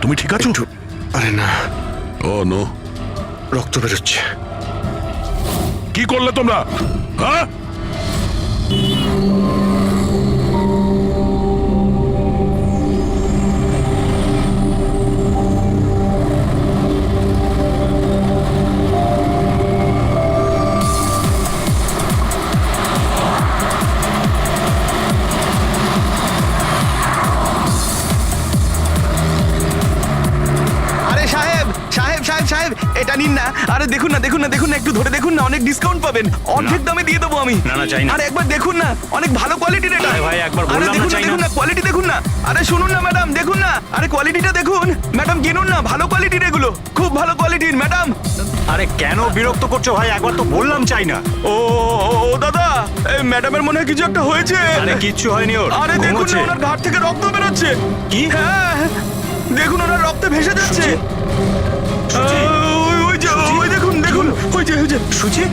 তুমি ঠিক আছো? আরে না, ও নো, রক্ত বেরোচ্ছে। কি করলে তোমরা? হ্যাঁ, এটা নিন না। আরে দেখুন না, দেখুন না, দেখুন না, একটু ধরে দেখুন না, অনেক ডিসকাউন্ট পাবেন, অর্ধেক দামে দিয়ে দেবো আমি। না, না, চাই না। আরে একবার দেখুন না, অনেক ভালো কোয়ালিটির এটা। আরে ভাই, একবার আরে বললাম না, দেখুন না, চাই না। দেখুন না, কোয়ালিটি দেখুন না। আরে শুনুন না ম্যাডাম, দেখুন না, আরে কোয়ালিটিটা দেখুন ম্যাডাম, কিনুন না, ভালো কোয়ালিটির এগুলো, খুব ভালো কোয়ালিটির ম্যাডাম। আরে কেন বিরক্ত করছো ভাই? একবার তো বললাম চাই না। ও ও, ও দাদা, এই ম্যাডামের মনে হয় কিছু একটা হয়েছে। আরে কিচ্ছু হয়নি ওর, আরে দেখুন না, ঘুমোচ্ছে। ওনার ঘাট থেকে রক্ত বেরোচ্ছে। কি? হ্যাঁ, দেখুন ওনার রক্তে ভেসে যাচ্ছে। সুচি? ওই যে, ওই দেখুন, দেখুন, ওই যে সুচি?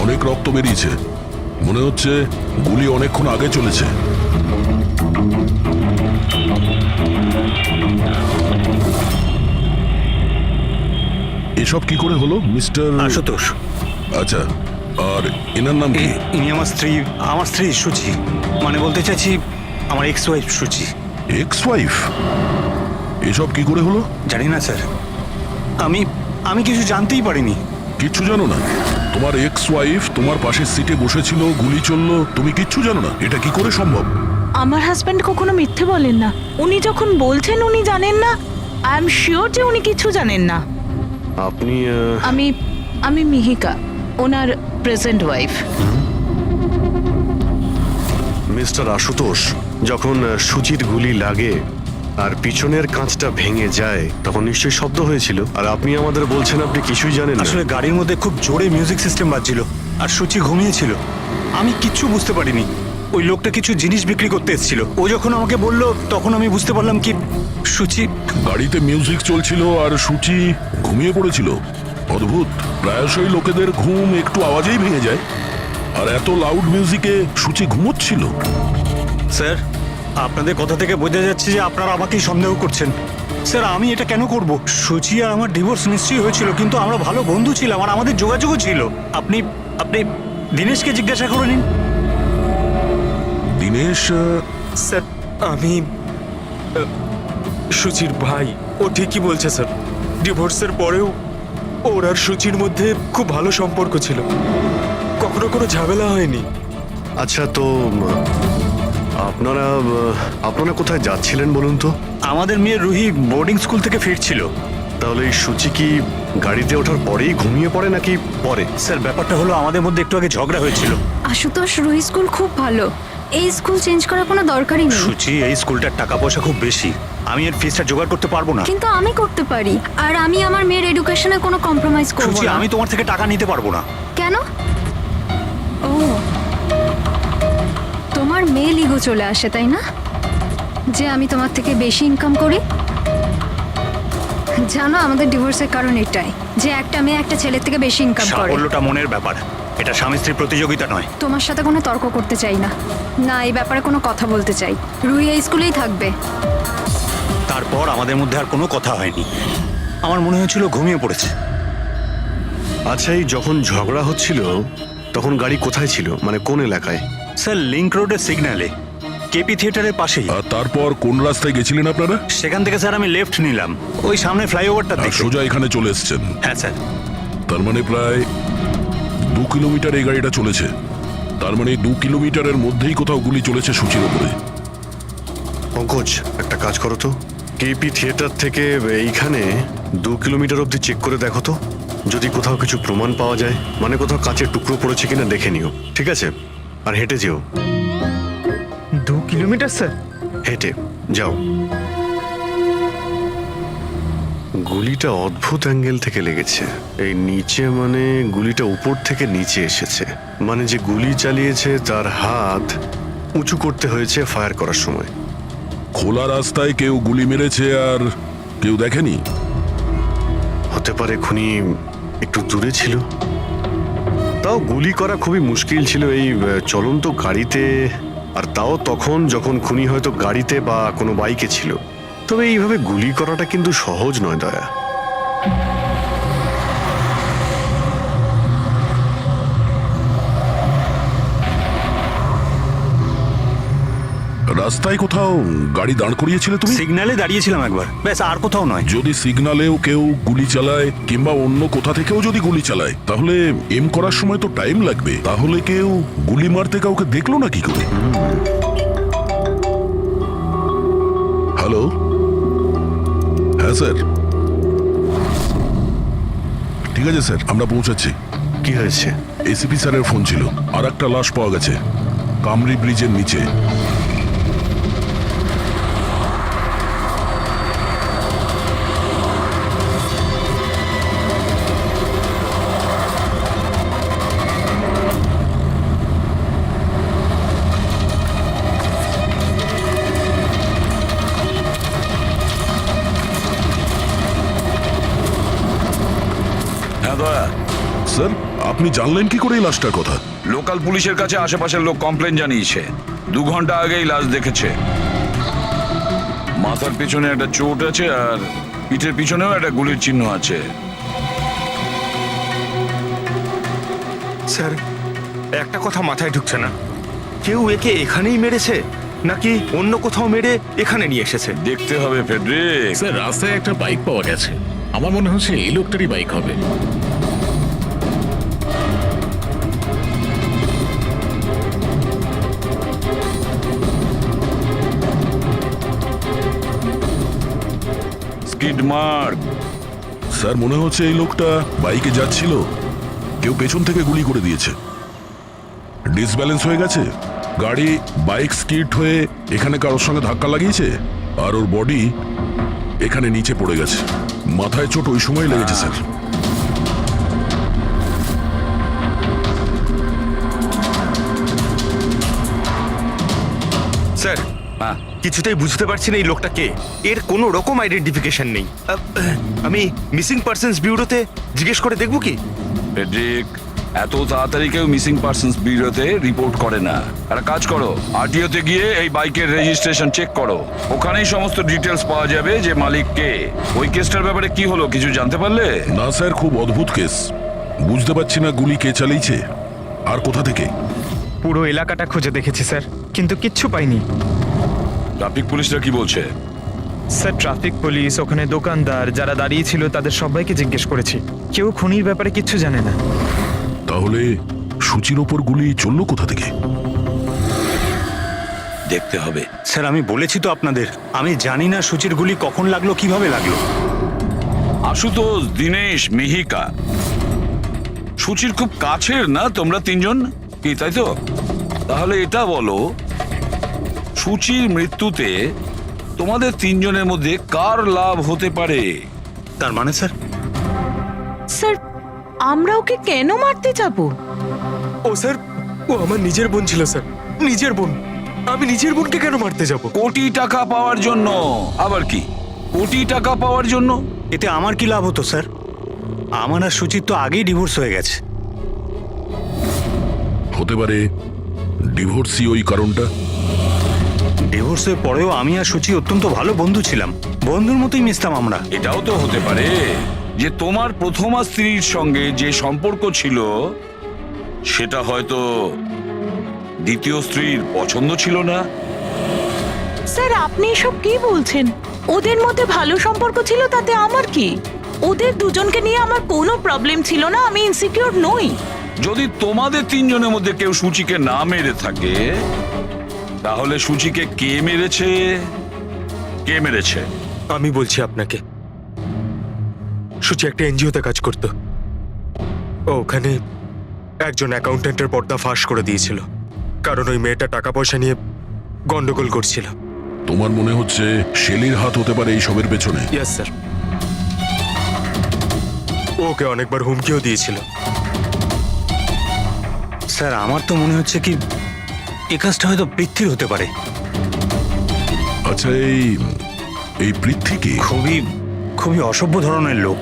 অনেক রক্ত বেরিয়েছে, মনে হচ্ছে গুলি অনেকক্ষণ আগে চলেছে। এসব কি করে হলো মিস্টার আশুতোষ। আচ্ছা, আর এনার নাম কি? ইনি আমার স্ত্রী সুচি। মানে বলতে চাইছি আমার ex wife Suchi. Ex wife? এসব কি করে হলো? জানি না স্যার, আমি কিছু জানতেই পারিনি। কিচ্ছু জানো না? তোমার এক্স ওয়াইফ তোমার পাশের সিটে বসেছিল, গুলি চললো, তুমি কিচ্ছু জানো না? এটা কি করে সম্ভব? আমার হাজবেন্ড কখনো মিথ্যে বলেন না। উনি যখন বলছেন উনি জানেন না, আই এম শিওর যে উনি কিছু জানেন না। আপনি আমি মিহিকা, ওনার প্রেজেন্ট ওয়াইফ। মিস্টার আশুতোষ, যখন সুচির গুলি লাগে আর পিছনের কাঁচটা ভেঙে যায় তখন নিশ্চয়ই শব্দ হয়েছিল, আর আপনি আমাদের বলছেন আপনি কিছুই জানেন না। আসলে গাড়ির মধ্যে খুব জোরে মিউজিক সিস্টেম বাজছিল আর সুচি ঘুমিয়েছিল। আমি কিচ্ছু বুঝতে পারিনি। ওই লোকটা কিছু জিনিস বিক্রি করতে এসেছিল। ও যখন আমাকে বললো তখন আমি বুঝতে পারলাম কি সুচি। গাড়িতে মিউজিক চলছিল আর সূচি ঘুমিয়ে পড়েছিল। অদ্ভুত, প্রায়শই লোকেদের ঘুম একটু আওয়াজেই ভেঙে যায়, আর এত লাউড মিউজিকে সূচি ঘুমোচ্ছিল। স্যার, আপনাদের কথা থেকে বোঝা যাচ্ছে যে আপনারা আমাকেই সন্দেহ করছেন। স্যার, আমি এটা কেন করব? সুচি আর আমার ডিভোর্স নিশ্চয়ই হয়েছিল, কিন্তু আমরা ভালো বন্ধু ছিলাম আর আমাদের যোগাযোগও ছিল। আপনি দীনেশকে জিজ্ঞাসা করে নিন। দীনেশ? স্যার, আমি সুচির ভাই। ও ঠিকই বলছে স্যার, ডিভোর্সের পরেও ওর আর সুচির মধ্যে খুব ভালো সম্পর্ক ছিল, কখনো কোনো ঝামেলা হয়নি। আচ্ছা, তো আপনারা কোথায় যাচ্ছিলেন বলুন তো? আমাদের মেয়ে রুহি বোর্ডিং স্কুল থেকে ফিরছিল। তাহলে এই সুচি কি গাড়িতে ওঠার পরেই ঘুমিয়ে পড়ে নাকি পরে? স্যার, ব্যাপারটা হলো আমাদের মধ্যে একটু আগে ঝগড়া হয়েছিল। আশুতোষ, রুহি স্কুল খুব ভালো, এই স্কুল চেঞ্জ করার কোনো দরকারই নেই। সুচি, এই স্কুলটার টাকা পয়সা খুব বেশি, আমি এর ফিসটা জোগাড় করতে পারবো না। কিন্তু আমি করতে পারি, আর আমি আমার মেয়ের এডুকেশনে কোনো কম্প্রোমাইজ করব সুচি, না। আমি তোমার থেকে টাকা নিতে পারবো না। কেন? ও, তোমার মেয়ে লিগো চলে আসে তাই না, যে আমি তোমার থেকে বেশি ইনকাম করি? জানো আমাদের ডিভোর্সের কারণ এটাই, যে একটা মেয়ে একটা ছেলের থেকে বেশি ইনকাম করে। সাফল্যটা মনের ব্যাপার, এটা স্বামী স্ত্রীর প্রতিযোগিতা নয়। তোমার সাথে কোনো তর্ক করতে চাই না, না এই ব্যাপারে কোনো কথা বলতে চাই। রুহি এই স্কুলেই থাকবে। তারপর আমাদের মধ্যে আর কোনো কথা হয়নি। আমার মনে হয়েছিল ঘুমিয়ে পড়েছে। আচ্ছা, এই যখন ঝগড়া হচ্ছিল তখন গাড়ি কোথায় ছিল, মানে কোন এলাকায়? স্যার, লিংক রোডের সিগন্যালে, কেপি থিয়েটারের পাশেই। আর তারপর কোন রাস্তায় গেছিলেন আপনারা? সেখান থেকে স্যার আমি লেফট নিলাম, ওই সামনে ফ্লাইওভারটা আর দেখে। সোজা এখানে চলে এসেছেন? হ্যাঁ স্যার। তার মানে প্রায় 2 কিলোমিটার এই গাড়িটা চলেছে। তার মানে 2 কিলোমিটারের মধ্যেই কোথাও গুলি চলেছে সূচির উপরে। পঙ্কজ, একটা কাজ করো তো, কেপি থিয়েটার থেকে এইখানে 2 কিলোমিটার অবধি চেক করে দেখো তো। যদি কোথাও কিছু প্রমাণ পাওয়া যায়, মানে কোথাও কাঁচের টুকরো পড়েছে কিনা দেখে নিও, ঠিক আছে? আর হেঁটে যেও। 2 কিলোমিটার স্যার? হেঁটে যাও। গুলিটা অদ্ভুত অ্যাঙ্গেল থেকে লেগেছে। এই নিচে, মানে গুলিটা উপর থেকে নিচে এসেছে, মানে যে গুলি চালিয়েছে তার হাত উঁচু করতে হয়েছে ফায়ার করার সময়। খোলা রাস্তায় কেউ গুলি মেরেছে আর কেউ দেখেনি? হতে পারে খুনি একটু দূরে ছিল। তাও গুলি করা খুবই মুশকিল ছিল এই চলন্ত গাড়িতে, আর তাও তখন যখন খুনি হয়তো গাড়িতে বা কোনো বাইকে ছিল। তবে এইভাবে গুলি করাটা কিন্তু সহজ নয় দয়া। রাস্তায় কোথাও গাড়ি দাঁড় করিয়েছিলে তুমি? সিগন্যালে দাঁড়িয়েছিলাম একবার, ব্যাস, আর কোথাও নয়। যদি সিগন্যালেও কেউ গুলি চালায় কিংবা অন্য কোথা থেকেও যদি গুলি চালায়, তাহলে এম করার সময় তো টাইম লাগবে। তাহলে কেউ গুলি মারতে কাউকে দেখলো না কি করে? হ্যালো, হ্যাঁ স্যার, ঠিক আছে স্যার, আমরা পৌঁছাচ্ছি। কি হয়েছে? এসিপি স্যারের ফোন ছিল, আর একটা লাশ পাওয়া গেছে কামরি ব্রিজের নিচে। হ্যাঁ দয়া, স্যার, আপনি জানলেন কি করে এই লাশটার কথা? লোকাল পুলিশের কাছে আশেপাশের লোক কমপ্লেন জানিয়েছে। 2 ঘন্টা আগেই লাশ দেখেছে। মাথার পিছনে একটা চোট আছে আর পিঠের পিছনেও একটা গুলির চিহ্ন আছে। স্যার, একটা কথা মাথায় ঢুকছে না, কেউ একে এখানেই মেরেছে নাকি অন্য কোথাও মেরে এখানে নিয়ে এসেছে? দেখতে হবে ফেডরিক। স্যার, রাস্তায় একটা বাইক পাওয়া গেছে। আমার মনে হচ্ছে এই লোকটারই বাইক হবে। Skid mark. স্যার, মনে হচ্ছে এই লোকটা বাইকে যাচ্ছিল, কেউ পেছন থেকে গুলি করে দিয়েছে। ডিসব্যালেন্স হয়ে গেছে, গাড়ি বাইক স্কিড হয়ে এখানে কারোর সঙ্গে ধাক্কা লাগিয়েছে, আর ওর বডি এখানে নিচে পড়ে গেছে। মাথায় চোট ওই সময় লেগেছে স্যার। স্যার, হ্যাঁ, কিছুতেই বুঝতে পারছি না এই লোকটা কে। এর কোনো রকম আইডেন্টিফিকেশন নেই। আমি মিসিং পার্সনস ব্যুরোতে জিজ্ঞেস করে দেখবো কি? ফেডরিক, এত তাড়াতাড়ি কেউ মিসিং পার্সনস ব্যুরোতে রিপোর্ট করে না। একটা কাজ করো, আরটিওতে গিয়ে এই বাইকের রেজিস্ট্রেশন চেক করো। ওখানেই সমস্ত ডিটেলস পাওয়া যাবে যে মালিক কে। ওই কেসটার ব্যাপারে কি হলো কিছু জানতে পারলে? না স্যার, খুব অদ্ভুত কেস। বুঝতে পারছি না গুলি কে চালিয়েছে আর কোথা থেকে। পুরো এলাকাটা খুঁজে দেখেছি স্যার, কিন্তু কিচ্ছু পাইনি। ট্রাফিক পুলিশরা কি বলছে? স্যার, ট্রাফিক পুলিশ, ওখানে দোকানদার যারা দাঁড়িয়ে ছিল তাদের সবাইকে জিজ্ঞেস করেছি, কেউ খুনির ব্যাপারে কিচ্ছু জানে না। তাহলে সূচির ওপর গুলি চললো কোথা থেকে? দেখতে হবে। স্যার, আমি বলেছি তো আপনাদের, আমি জানি না সূচির গুলি কখন লাগলো, কিভাবে লাগলো। আশুতোষ, দীনেশ, মিহিকা, সূচির খুব কাছের না তোমরা 3 জন, কি তাই তো? তাহলে এটা বলো, সূচির মৃত্যুতে তোমাদের 3 জনের মধ্যে কার লাভ হতে পারে? তার মানে স্যার? স্যার, আমরা ওকে কেন মারতে যাব? ও স্যার, ও আমার নিজের বোন ছিল স্যার, নিজের বোন। আমি নিজের বোনকে কেন মারতে যাব? কোটি টাকা পাওয়ার জন্য। আবার কি কোটি টাকা পাওয়ার জন্য? এতে আমার কি লাভ হতো স্যার? আমার আর সুচির তো আগেই ডিভোর্স হয়ে গেছে। হতে পারে ডিভোর্সই ওই কারণটা। ডিভোর্সের পরেও আমি আর সুচি অত্যন্ত ভালো বন্ধু ছিলাম, বন্ধুর মতোই মিশতাম আমরা। এটাও তো হতে পারে যে তোমার প্রথমা স্ত্রীর সঙ্গে যে সম্পর্ক ছিল সেটা হয়তো দ্বিতীয় স্ত্রীর পছন্দ ছিল না। স্যার, আপনি এসব কি বলছেন? ওদের মধ্যে ভালো সম্পর্ক ছিল, তাতে আমার কি? ওদের দুজনকে নিয়ে আমার কোনো প্রবলেম ছিল না, আমি ইনসিকিউর নই। যদি তোমাদের 3 জনের মধ্যে কেউ সূচিকে না মেরে থাকে, তাহলে সূচিকে কে মেরেছে? কে মেরেছে? আমি বলছি আপনাকে, সূচি একটা এনজিওতে কাজ করতো। ও ওখানে একজন অ্যাকাউন্টেন্টের পর্দা ফাঁস করে দিয়েছিল, কারণ ওই মেয়েটা টাকা পয়সা নিয়ে গন্ডগোল করছিল। তোমার মনে হচ্ছে শেলির হাত হতে পারে এই সবের পেছনে? ইয়েস স্যার, ওকে অনেকবার হুমকিও দিয়েছিল। স্যার আমার তো মনে হচ্ছে কি এই কাজটা হয়তো পৃথ্বীর হতে পারে। আচ্ছা, এই পৃথ্বী কি? খুবই খুবই অসভ্য ধরনের লোক,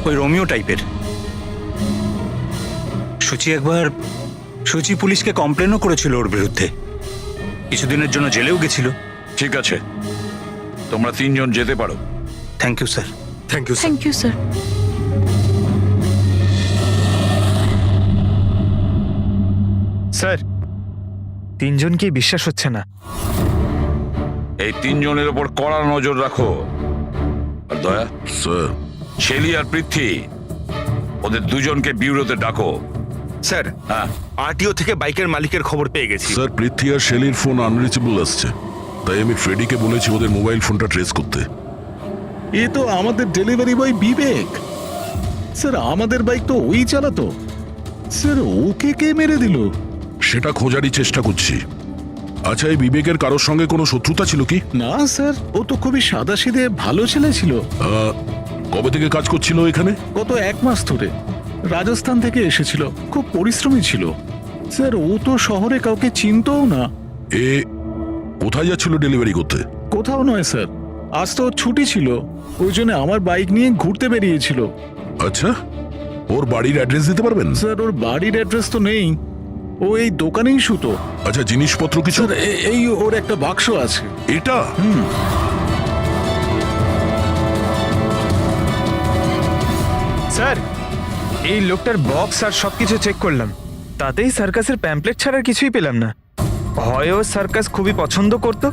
ওই রোমিও টাইপের। সুচি পুলিশকে কমপ্লেনও করেছিল ওর বিরুদ্ধে, কিছুদিনের জন্য জেলেও গেছিল। ঠিক আছে, তোমরা তিনজন যেতে পারো। Thank you sir. Thank you sir. Thank you sir. Sir, তিনজনকেই বিশ্বাস হচ্ছে না। এই তিনজনের ওপর কড়া নজর রাখো। আর দয়া, স্যার, শেলি আর পৃথ্বী, ওদের দুজনকে বিউরোতে ডাকো। স্যার, হ্যাঁ, আরটিও থেকে বাইকের মালিকের খবর পেয়ে গেছি। স্যার, পৃথ্বী আর শেলির ফোন আনরিচেবল আসছে, তাই আমি ফ্রেডিকে বলেছি ওদের মোবাইল ফোনটা ট্রেস করতে। এ তো আমাদের ডেলিভারি বয় বিবেক। স্যার, আমাদের বাইক তো ওই চালাতো। স্যার, ওকে কে মেরে দিল? সেটা খোঁজারই চেষ্টা করছি। আচ্ছা, এই বিবেকের কারোর সঙ্গে কোনো শত্রুতা ছিল কি? না স্যার, ও তো খুবই সাদাসিধে ভালো ছেলে ছিল। কবে থেকে কাজ করছিল এখানে? গত 1 মাস ধরে রাজস্থান থেকে এসেছিল, খুব পরিশ্রমী ছিল। স্যার, ও তো শহরে কাউকে চিনতও না। এ কোথায় যাচ্ছিল ডেলিভারি করতে? কোথাও নয় স্যার, আজ তো ওর ছুটি ছিল, ওই জন্য আমার বাইক নিয়ে ঘুরতে বেরিয়েছিল। আচ্ছা, ওর বাড়ির অ্যাড্রেস দিতে পারবেন? স্যার, ওর বাড়ির অ্যাড্রেস তো নেই, ও এই দোকানেই শুতো। আচ্ছা, জিনিসপত্র কিছু? স্যার, এই ওর একটা বাক্স আছে। এটা? স্যার, এই লোকটার বক্স আর সবকিছু চেক করলাম, তাতেই সার্কাসের প্যাম্পলেট ছাড়া কিছুই পেলাম না। হয় ও সার্কাস খুবই পছন্দ করত,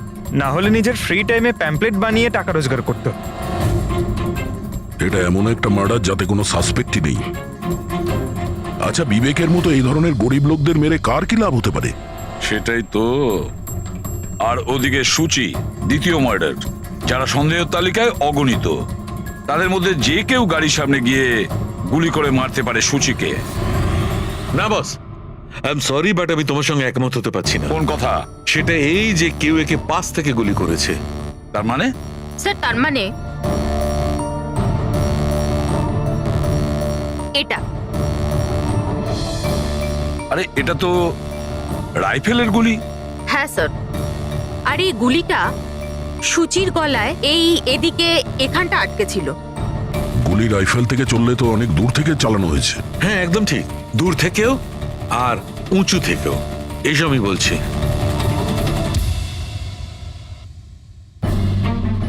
না হলে নিজের ফ্রি টাইমে প্যাম্পলেট বানিয়ে টাকা রোজগার করত। এটা এমন একটা মার্ডার যাতে কোনো সাসপেক্টই নেই। আচ্ছা, বিবেকের মতো এই ধরনের গরিব লোকদের মেরে কার কি লাভ হতে পারে? সেটাই তো। আর ওদিকে সুচি, দ্বিতীয় মার্ডার, যারা সন্দেহের তালিকায় অগণিত, তাদের মধ্যে যে কেউ গাড়ির সামনে গিয়ে গুলি করে মারতে পারে সুচিকে। না বস, আই এম সরি, বাট আমি তোমার সঙ্গে একমত হতে পারছি না। কোন কথা? সেটা এই যে কেউ একে পাশ থেকে গুলি করেছে। তার মানে? স্যার, তার মানে এটা। আরে, এটা তো রাইফেলের গুলি। হ্যাঁ স্যার, আর এই গুলিটা সুচির গলায় এদিকে এখানটা আটকে ছিল। গুলি রাইফেল থেকে চললে তো অনেক দূর থেকে চালানো হয়েছে। হ্যাঁ, একদম ঠিক, দূর থেকেও আর উঁচু থেকেও, এইসব আমি বলছি।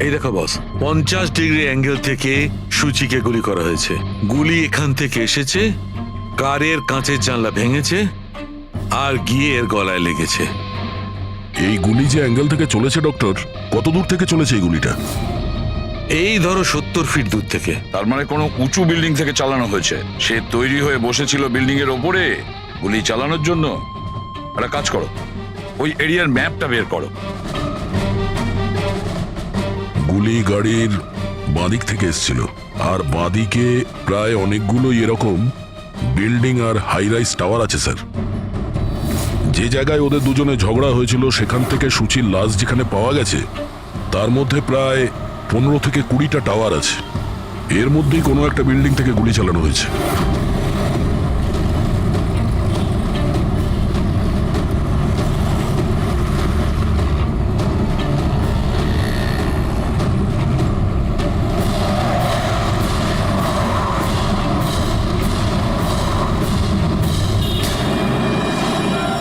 এই দেখো বস, 50 ডিগ্রি অ্যাঙ্গেল থেকে সুচিকে গুলি করা হয়েছে। গুলি এখান থেকে এসেছে, কারের কাঁচের জানলা ভেঙেছে আর গিয়ে এর গলায় লেগেছে। এই গুলি যে অ্যাঙ্গেল থেকে চলেছে ডক্টর, কত দূর থেকে চলেছে এই গুলিটা? এই ধরো 70 ফিট দূর থেকে। তার মানে কোনো উঁচু বিল্ডিং থেকে চালানো হয়েছে। সে তৈরি হয়ে বসেছিল বিল্ডিং এর ওপরে গুলি চালানোর জন্য। একটা কাজ করো, ওই এরিয়ার ম্যাপটা বের করো। গুলি গাড়ির বাঁদিক থেকে এসেছিল, আর বাঁদিকে প্রায় অনেকগুলো এরকম বিল্ডিং আর হাই রাইজ টাওয়ার আছে স্যার। যে জায়গায় ওদের দুজনে ঝগড়া হয়েছিল সেখান থেকে সুচির লাশ যেখানে পাওয়া গেছে, তার মধ্যে প্রায় 15 থেকে 20টা টাওয়ার আছে। এর মধ্যেই কোনো একটা বিল্ডিং থেকে গুলি চালানো হয়েছে।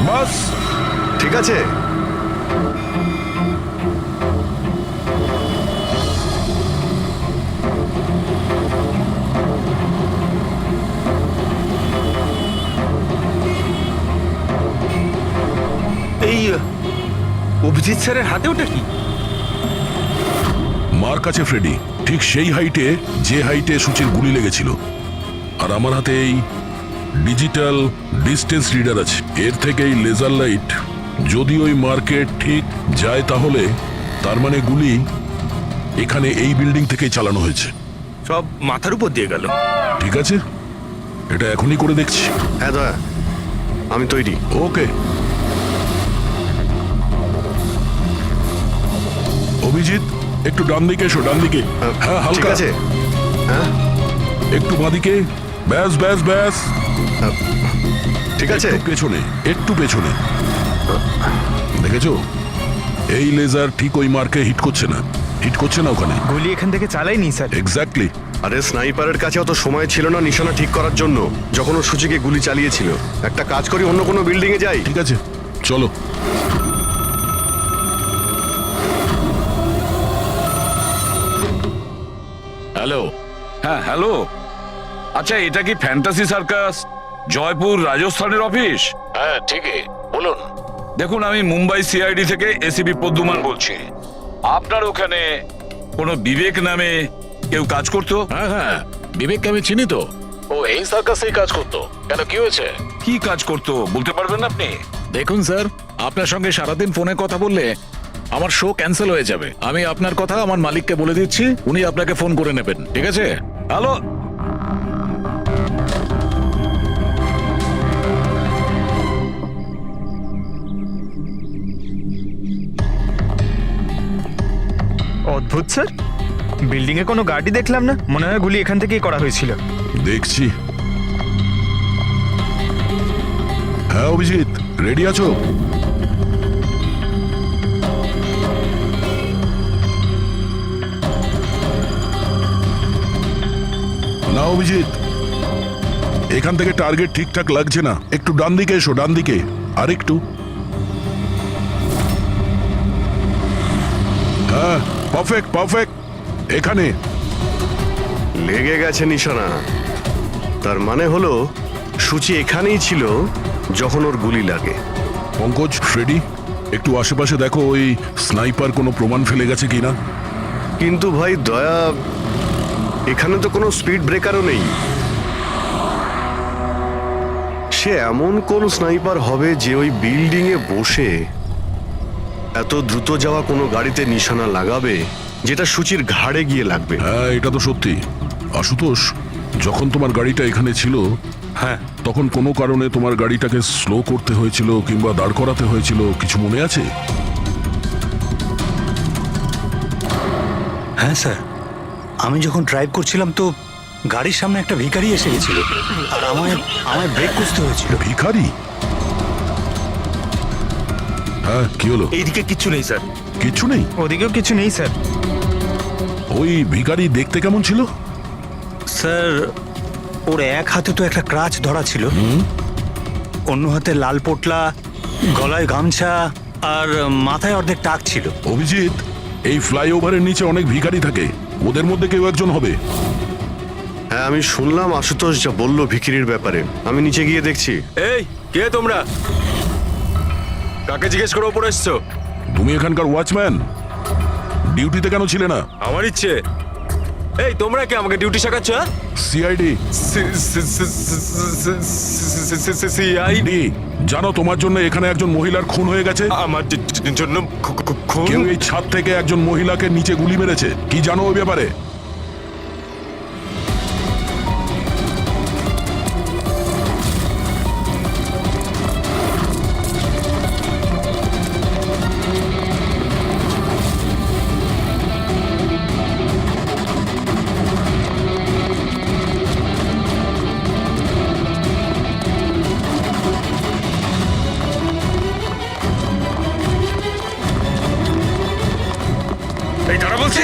বাস ঠিক আছে। এই অভিজিৎ স্যারের হাতে ওটা কি? মার কাছে ফ্রেডি, ঠিক সেই হাইটে যে হাইটে সুচির গুলি লেগেছিল। আর আমার হাতে এই ডিজিটাল ডিস্টেন্স রিডার আছে, এর থেকে এই লেজার লাইট যদি ওই মার্কেট ঠিক যায় তাহলে তার মানে গুলি এখানে এই বিল্ডিং থেকেই চালানো হয়েছে। সব মাথার উপর দিয়ে গেল। ঠিক আছে, এটা এখনই করে দেখছি। হ্যাঁ দয়া, আমি তৈরি। ওকে। অভিজিৎ, একটু ডান দিকে এসো, ডান দিকে। হ্যাঁ, ঠিক হালকা। আছে। হ্যাঁ, একটু বাঁদিকে। ব্যাস ব্যাস ব্যাস। ঠিক আছে। একটু পেছনে, একটু পেছনে। দেখেছো, এই লেজার ঠিক ওই মার্কে হিট করছে না, হিট করছে না ওখানে। গুলি এখান থেকে চালাইনি স্যার। এক্স্যাক্টলি। আরে স্নাইপারের কাছে অত সময় ছিল না নিশানা ঠিক করার জন্য যখন ও সূচিকে গুলি চালিয়েছিল। একটা কাজ করি, অন্য কোনো বিল্ডিং এ যাই। ঠিক আছে, চলো। হ্যালো। হ্যাঁ হ্যালো, আচ্ছা এটা কি ফ্যান্টাসি সার্কাস জয়পুর রাজস্থানের অফিস? হ্যাঁ ঠিকই, বলুন। দেখুন, আমি মুম্বাই সিআইডি থেকে এসিপি পদ্মমান বলছি। আপনার ওখানে কোনো বিবেক নামে কেউ কাজ করতো? হ্যাঁ হ্যাঁ, বিবেককে আমি চিনি তো। ও এই সার্কাসেই কাজ করতো। কেন, কি হয়েছে? কি কাজ করতো বলতে পারবেন আপনি? দেখুন স্যার, আপনার সঙ্গে সারাদিন ফোনে কথা বললে আমার শো ক্যান্সেল হয়ে যাবে। আমি আপনার কথা আমার মালিককে বলে দিচ্ছি, উনি আপনাকে ফোন করে নেবেন, ঠিক আছে? হ্যালো, অদ্ভুত স্যার, বিল্ডিং এ কোনো গাড়ি দেখলাম না, মনে হয় গুলি এখান থেকেই করা হয়েছিল। দেখছি। হ্যাঁ অভিজিৎ, রেডি আছো? না অভিজিৎ, এখান থেকে টার্গেট ঠিকঠাক লাগছে না। একটু ডান দিকে এসো, ডান দিকে। আর একটু। হ্যাঁ, পারফেক্ট পারফেক্ট। এখানে লেগে গেছে নিশানা। তার মানে হলো সূচি এখানেই ছিল যখন ওর গুলি লাগে। পঙ্কজ, ফ্রেডি, একটু আশেপাশে দেখো ওই স্নাইপার কোনো প্রমাণ ফেলে গেছে কিনা। কিন্তু ভাই দয়া, এখানে তো কোনো স্পিড ব্রেকারও নেই। সে এমন কোন স্নাইপার হবে যে ওই বিল্ডিং এ বসে এত দ্রুত যাওয়া কোনো গাড়িতে নিশানা লাগাবে যেটা সূচির ঘাড়ে গিয়ে লাগবে। হ্যাঁ, এটা তো সত্যি। আশুতোষ, যখন তোমার গাড়িটা এখানে ছিল, হ্যাঁ তখন কোনো কারণে তোমার গাড়িটাকে স্লো করতে হয়েছিল কিংবা দাঁড় করাতে হয়েছিল, কিছু মনে আছে? হ্যাঁ স্যার, আমি যখন ড্রাইভ করছিলাম তো গাড়ির সামনে একটা ভিখারি এসে গেছিল আর আমায় ব্রেক করতে হয়েছিল। ভিখারি? হ্যাঁ, কি হলো? এইদিকে কিচ্ছু নেই স্যার। কিছু নেই? ওদিকেও কিছু নেই স্যার। ওই ভিখারি দেখতে কেমন ছিল? স্যার, ওর এক হাতে তো একটা ক্রাচ ধরা ছিল, অন্য হাতে লাল পোটলা, গলায় গামছা আর মাথায় অর্ধেক টাক ছিল। অভিজিৎ, এই ফ্লাইওভারের নিচে অনেক ভিখারি থাকে, ওদের মধ্যে কেউ একজন হবে। হ্যাঁ, আমি শুনলাম আশুতোষ যা বললো ভিখিরির ব্যাপারে। আমি নিচে গিয়ে দেখছি। এই কে তোমরা? কাকে জিজ্ঞেস করে ওপরে এসছো? তুমি এখানকার ওয়াচম্যান? ডিউটিতে কেন ছিলে না? আমার ইচ্ছে। এই তোমরা কি আমাকে ডিউটি শেখাচ্ছ? সিআইডি। সিআইডি? জানো তোমার জন্য এখানে একজন মহিলার খুন হয়ে গেছে? আমার জন্য খুন? কেউ এই ছাদ থেকে একজন মহিলাকে নিচে গুলি মেরেছে। কি জানো ওই ব্যাপারে? এই দাঁড়া বলছি।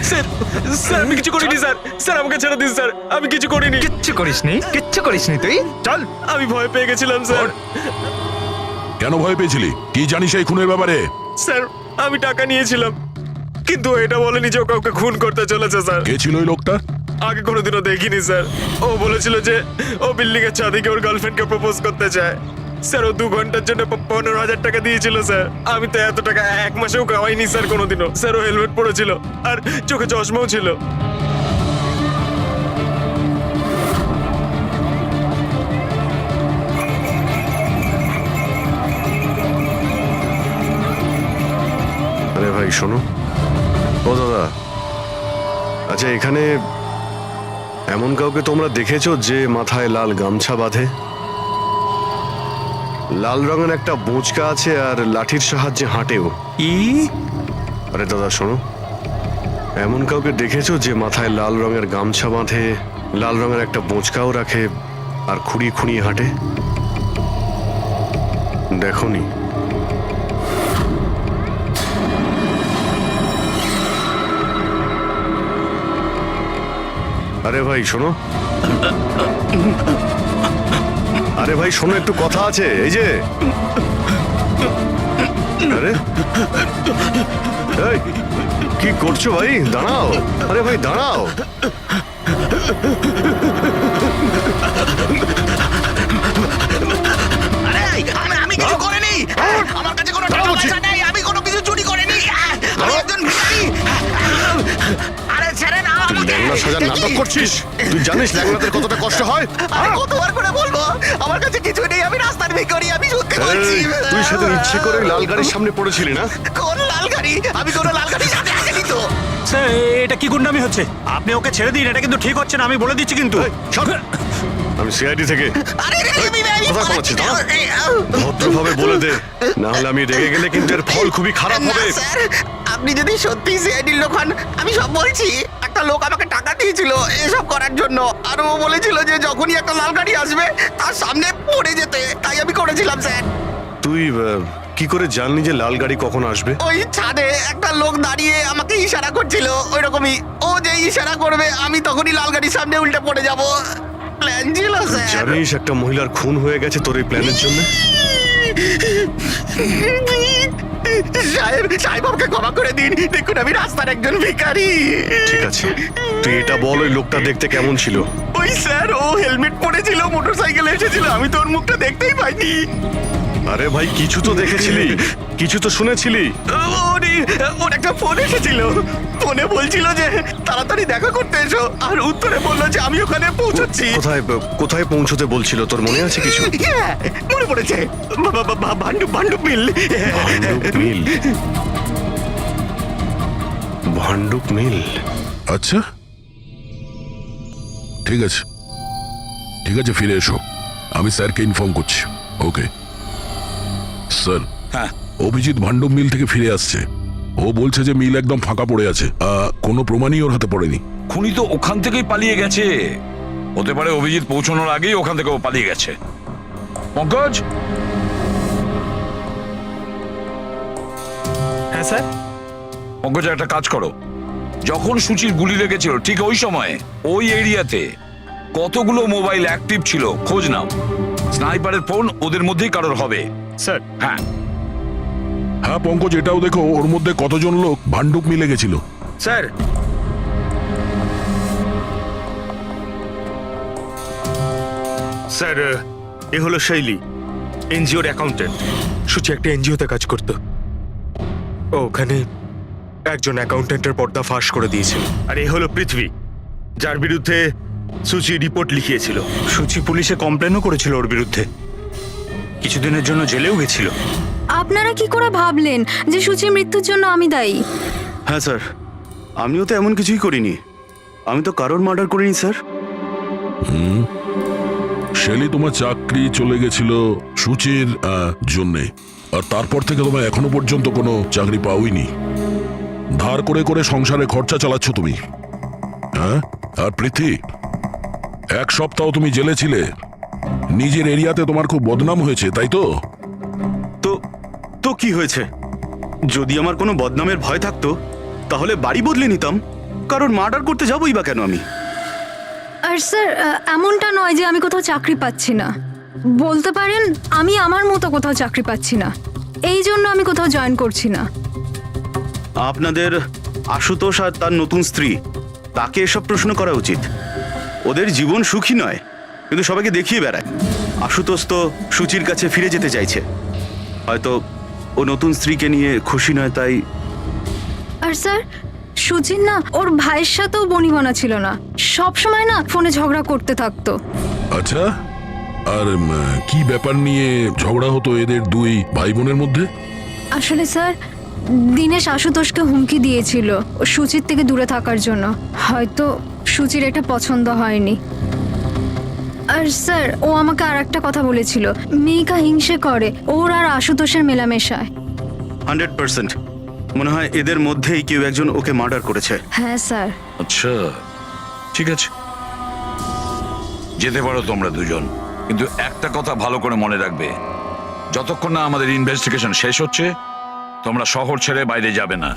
স্যার, স্যার আমি কিছু করিনি স্যার। স্যার আমাকে ছেড়ে দিন স্যার, আমি কিছু করিনি। কিচ্ছু করিসনি, কিচ্ছু করিসনি তুই। চল। আমি ভয় পেয়ে গেছিলাম স্যার। কেন ভয় পেয়েছিলি? কি জানিস এই খুনের ব্যাপারে? স্যার, আমি টাকা নিয়েছিলাম, কিন্তু এটা বলেনি যে ও কাউকে খুন করতে চলেছে স্যার। কে ছিল ওই লোকটা? আগে কোনোদিনও দেখিনি স্যার। ও বলেছিল যে ও বিল্ডিং এর ছাদে গিয়ে ওর গার্লফ্রেন্ডকে প্রপোজ করতে চায়। স্যার, ও 2 ঘন্টার জন্য 15,000 টাকা দিয়েছিল স্যার। আমি তো এত টাকা এক মাসেও কামাইনি স্যার কোনোদিনও। স্যার, ও হেলমেট পরেছিল আর চোখে চশমাও ছিল। আরে ভাই শোনো। ও দাদা, আচ্ছা এখানে এমন কাউকে তোমরা দেখেছো যে মাথায় লাল গামছা বাঁধে, লাল রঙের একটা বোঁচকা আছে আর লাঠির সাহায্যে হাঁটেও? আরে দাদা শোনো, এমন কাউকে দেখেছো যে মাথায় লাল রঙের গামছা বাঁধে, লাল রঙের একটা বোঁচকাও রাখে আর খুঁড়িয়ে খুঁড়িয়ে হাঁটে? দেখোনি? আরে ভাই শোনো, আরে ভাই শোনো, একটু কথা আছে। এই যে আরে এই, কি করছো ভাই? দাঁড়াও, আরে ভাই দাঁড়াও। আমি কিছু করিনি, আমার কাছে কোনো টাকা পয়সা নেই, আমি কোনো কিছু চুরি করিনি, আমি একজন ভিখারি। আরে ছেড়ে না আমাকে। ল্যাংড়া সাজার নাটক করছিস? তুই জানিস ল্যাংড়াদের কতটা কষ্ট হয়? আরে কতবার করে বলবো, আমার কাছে কিছু নেই, আমি রাস্তার ভিখারি, আমি সত্যি বলছি। এই, তুই সেদিন ইচ্ছে করে লাল গাড়ির সামনে পড়েছিলি না? কোন লাল গাড়ি? আমি কোনো লাল গাড়ির সাথে আসেনি তো। স্যার এটা কি গুন্ডামি হচ্ছে? আপনি ওকে ছেড়ে দিন, এটা কিন্তু ঠিক হচ্ছে না, আমি বলে দিচ্ছি কিন্তু। এই, সর। আমি সিআইডি থেকে। আরে কোথায় পালাচ্ছিস? ভদ্রভাবে বলে দে, না হলে আমি রেগে গেলে কিন্তু এর ফল খুবই খারাপ হবে। স্যার, আপনি যদি সত্যি সিআইডির লোক হন, আমি সব বলছি। একটা লোক আমাকে টাকা দিয়েছিল এসব করার জন্য, আর ও বলেছিল যে যখনই একটা লাল গাড়ি আসবে তার সামনে পড়ে যেতে, তাই আমি করেছিলাম স্যার। তুই কি করে জানলি যে লাল গাড়ি কখন আসবে? ওই ছাদে একটা লোক দাঁড়িয়ে আমাকে ইশারা করছিল, ওই রকমই। ও যে ইশারা করবে আমি তখনই লাল গাড়ির সামনে উল্টে পড়ে যাব। প্ল্যান ছিল স্যার। জানিস একটা মহিলার খুন হয়ে গেছে তোর এই প্ল্যানের জন্য? সাহেব আমাকে ক্ষমা করে দিন, দেখুন আমি রাস্তার একজন ভিখারি। ঠিক আছে, তুই এটা বল, ওই লোকটা দেখতে কেমন ছিল? ওই স্যার, ও হেলমেট পরেছিল, মোটরসাইকেলে এসেছিল, আমি তো ওর মুখটা দেখতেই পাইনি। আরে ভাই কিছু তো দেখেছিলি, কিছু তো শুনেছিলি। ওর একটা ফোন এসেছিল, ফোনে বলছিল যে তাড়াতাড়ি দেখা করতে এসো, আর উত্তরে বললো যে আমি ওখানে পৌঁছচ্ছি। কোথায় কোথায় পৌঁছতে বলছিল, তোর মনে আছে কিছু? হ্যাঁ, মনে পড়েছে, ভান্ডুপ মিল। ভান্ডুপ মিল? ভান্ডুপ মিল? আচ্ছা ঠিক আছে, ঠিক আছে, ফিরে এসো, আমি স্যারকে ইনফর্ম করছি। Okay sir. হ্যাঁ অভিজিৎ ভান্ডুপ মিল থেকে ফিরে আসছে। ও বলছে যে মিল একদম ফাঁকা পড়ে আছে, কোনো প্রমাণই ওর হাতে পড়েনি। খুনি তো ওখান থেকেই পালিয়ে গেছে। হতে পারে অভিজিৎ পৌঁছানোর আগেই ওখান থেকে ও পালিয়ে গেছে। পঙ্কজ। হ্যাঁ স্যার। পঙ্কজ একটা কাজ করো, যখন সুচির গুলি লেগেছিল ঠিক ওই সময়ে ওই এরিয়াতে কতগুলো মোবাইল অ্যাক্টিভ ছিল খোঁজ নাও। স্নাইপারের ফোন ওদের মধ্যেই কারোর হবে। স্যার। হ্যাঁ হ্যাঁ পঙ্কজ, এটাও দেখো ওর মধ্যে কতজন লোক ভান্ডুপ মিলে গেছিল। স্যার, স্যার এ হলো শৈলী, এনজিওর অ্যাকাউন্টেন্ট। সুচি একটা এনজিওতে কাজ করত, ও ওখানে একজন অ্যাকাউন্টেন্টের পর্দা ফাঁস করে দিয়েছিল। আর এ হলো পৃথ্বী, যার বিরুদ্ধে সুচি রিপোর্ট লিখিয়েছিল। সুচি পুলিশে কমপ্লেনও করেছিল ওর বিরুদ্ধে, কিছুদিনের জন্য জেলেও গেছিল। আপনারা কি করে ভাবলেন যে সুচির মৃত্যুর জন্য আমি দায়ী? হ্যাঁ স্যার, আমিও তো এমন কিছুই করিনি, আমি তো কারোর মার্ডার করিনি স্যার। শেলি, তোমার চাকরি চলে গেছিল সুচির জন্যে, আর তারপর থেকে তোমার এখনো পর্যন্ত কোনো চাকরি পাওইনি। ধার করে করে সংসারে খরচা চালাচ্ছ তুমি। হ্যাঁ, আর পৃথ্বী, এক সপ্তাহ তুমি জেলে ছিলে, নিজের এরিয়াতে তোমার খুব বদনাম হয়েছে, তাই তো? তো কি হয়েছে? যদি আমার কোনো বদনামের ভয় থাকতো তাহলে বাড়ি বদলে নিতাম, কারণ মার্ডার করতে যাবোই বা কেন আমি? আর স্যার এমনটা নয় যে আমি কোথাও চাকরি পাচ্ছি না, বলতে পারেন আমি আমার মতো কোথাও চাকরি পাচ্ছি না, এই জন্য আমি কোথাও জয়েন করছি না। আপনাদের আশুতোষ আর তার নতুন স্ত্রী, তাকে এসব প্রশ্ন করা উচিত। ওদের জীবন সুখী নয়, কিন্তু সবাইকে দেখিয়ে বেড়ায়। আশুতোষ তো সুচির কাছে ফিরে যেতে চাইছে, হয়তো ও নতুন স্ত্রীকে নিয়ে খুশি নয়, তাই। আর স্যার সুচির না ওর ভাইয়ের সাথেও বনিবনা ছিল না, সব সময় না ফোনে ঝগড়া করতে থাকতো। আচ্ছা, আর কি ব্যাপার নিয়ে ঝগড়া হতো এদের দুই ভাই বোনের মধ্যে? আসলে স্যার দীনেশ আশুতোষকে হুমকি দিয়েছিল ও সুচির থেকে দূরে থাকার জন্য। হয়তো সুচির এটা পছন্দ হয়নি। আর স্যার, ও আমাকে আর একটা কথা বলেছিল, মেঘা হিংসে করে ওর আর আশুতোষের মেলামেশায়। 100% মনে হয় এদের মধ্যেই কেউ একজন ওকে মার্ডার করেছে। হ্যাঁ স্যার। আচ্ছা ঠিক আছে, যেতে পারো তোমরা দুজন, কিন্তু একটা কথা ভালো করে মনে রাখবে, যতক্ষণ না আমাদের ইনভেস্টিগেশন শেষ হচ্ছে তোমরা শহর ছেড়ে বাইরে যাবে না।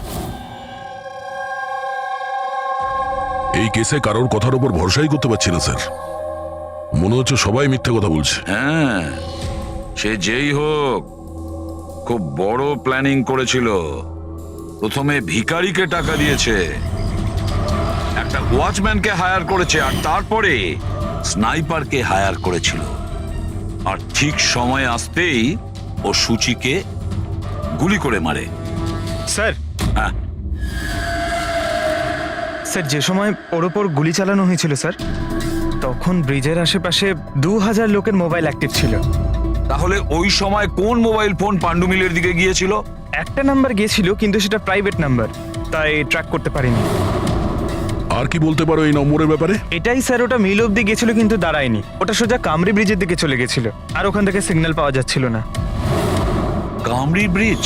এই কেসে কারোর কথার উপর ভরসাই করতে পারছি না স্যার, মনে হচ্ছে সবাই মিথ্যে কথা বলছে। হ্যাঁ, সে যেই হোক খুব বড় প্ল্যানিং করেছিল। প্রথমে ভিখারিকে টাকা দিয়েছে, একটা ওয়াচম্যানকে হায়ার করেছে, আর তারপরে স্নাইপারকে হায়ার করেছিল। আর ঠিক সময় আসতেই ও সুচিকে গুলি করে মারে। স্যার, হ্যাঁ, স্যার যে সময় ওর ওপর গুলি চালানো হয়েছিল স্যার, তখন ব্রিজের আশেপাশে 2000 লোকের মোবাইল অ্যাক্টিভ ছিল। তাহলে ওই সময় কোন মোবাইল ফোন পাণ্ডু মিলের দিকে গিয়েছিল? একটা নাম্বার গিয়েছিল, কিন্তু সেটা প্রাইভেট নাম্বার, তাই ট্র্যাক করতে পারিনি। আর কি বলতে পারো এই নম্বরের ব্যাপারে? এটাই স্যার, ওটা মিল অব্দি গেছিল কিন্তু দাঁড়ায়নি, ওটা সোজা কামরি ব্রিজের দিকে চলে গেছিল, আর ওখান থেকে সিগন্যাল পাওয়া যাচ্ছিল না। কামরি ব্রিজ?